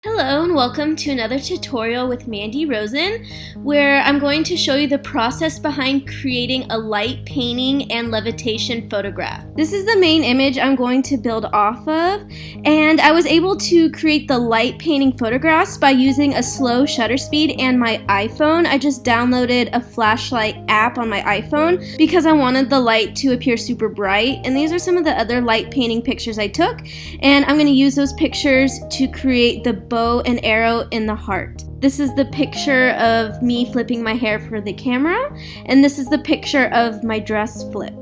Hello and welcome to another tutorial with Mandy Rosen, where I'm going to show you the process behind creating a light painting and levitation photograph. This is the main image I'm going to build off of, and I was able to create the light painting photographs by using a slow shutter speed and my iPhone. I just downloaded a flashlight app on my iPhone because I wanted the light to appear super bright, and these are some of the other light painting pictures I took, and I'm going to use those pictures to create the bow and arrow in the heart. This is the picture of me flipping my hair for the camera, and this is the picture of my dress flip.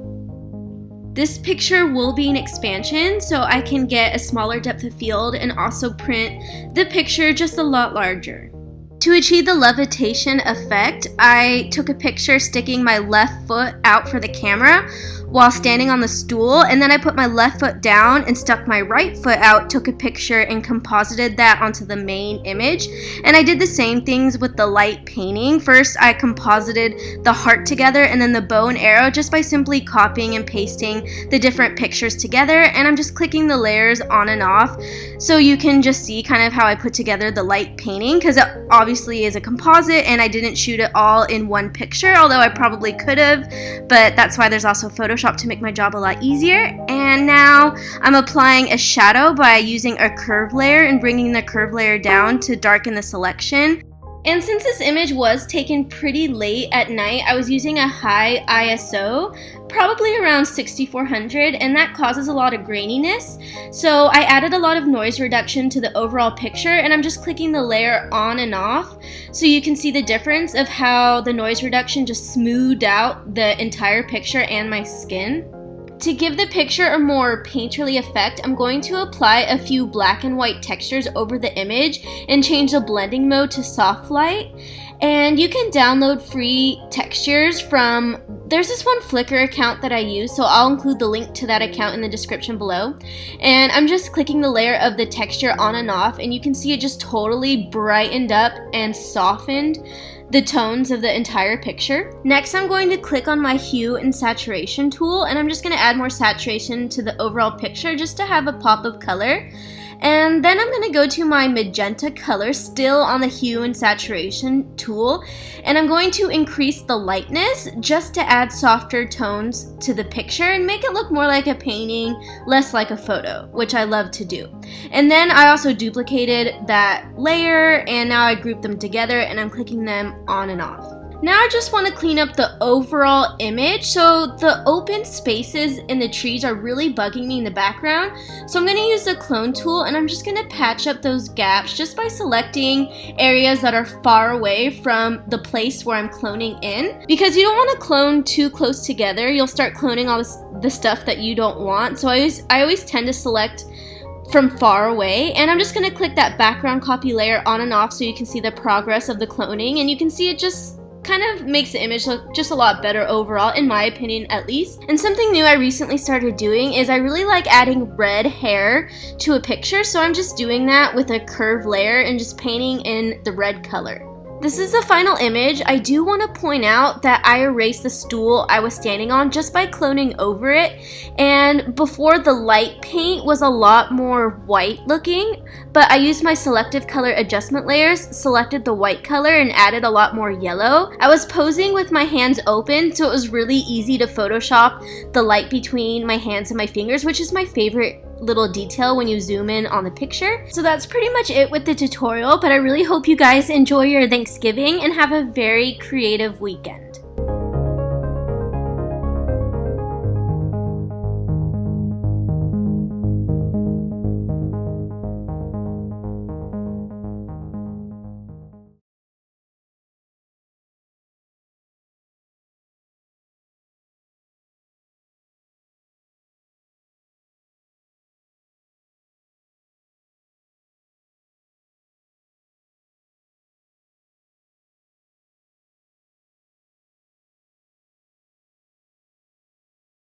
This picture will be an expansion, so I can get a smaller depth of field and also print the picture just a lot larger. To achieve the levitation effect, I took a picture sticking my left foot out for the camera while standing on the stool, and then I put my left foot down and stuck my right foot out, took a picture and composited that onto the main image. And I did the same things with the light painting. First I composited the heart together and then the bow and arrow just by simply copying and pasting the different pictures together, and I'm just clicking the layers on and off so you can just see kind of how I put together the light painting, because it obviously is a composite and I didn't shoot it all in one picture, although I probably could have, but that's why there's also Photoshop to make my job a lot easier. And now I'm applying a shadow by using a curve layer and bringing the curve layer down to darken the selection. And since this image was taken pretty late at night, I was using a high ISO, probably around 6400, and that causes a lot of graininess. So I added a lot of noise reduction to the overall picture, and I'm just clicking the layer on and off so you can see the difference of how the noise reduction just smoothed out the entire picture and my skin. To give the picture a more painterly effect, I'm going to apply a few black and white textures over the image and change the blending mode to soft light. And you can download free textures from, there's this one Flickr account that I use, so I'll include the link to that account in the description below. And I'm just clicking the layer of the texture on and off, and you can see it just totally brightened up and softened the tones of the entire picture. Next, I'm going to click on my hue and saturation tool, and I'm just going to add more saturation to the overall picture just to have a pop of color. And then I'm going to go to my magenta color, still on the hue and saturation tool, and I'm going to increase the lightness just to add softer tones to the picture and make it look more like a painting, less like a photo, which I love to do. And then I also duplicated that layer, and now I group them together and I'm clicking them on and off. Now I just want to clean up the overall image. So the open spaces in the trees are really bugging me in the background. So I'm going to use the clone tool, and I'm just going to patch up those gaps just by selecting areas that are far away from the place where I'm cloning in. Because you don't want to clone too close together. You'll start cloning all the stuff that you don't want. So I always tend to select from far away, and I'm just going to click that background copy layer on and off so you can see the progress of the cloning, and you can see it just kind of makes the image look just a lot better overall, in my opinion at least. And something new I recently started doing is I really like adding red hair to a picture, so I'm just doing that with a curve layer and just painting in the red color. This is the final image. I do want to point out that I erased the stool I was standing on just by cloning over it, and before the light paint was a lot more white looking, but I used my selective color adjustment layers, selected the white color, and added a lot more yellow. I was posing with my hands open, so it was really easy to Photoshop the light between my hands and my fingers, which is my favorite little detail when you zoom in on the picture. So that's pretty much it with the tutorial, but I really hope you guys enjoy your Thanksgiving and have a very creative weekend.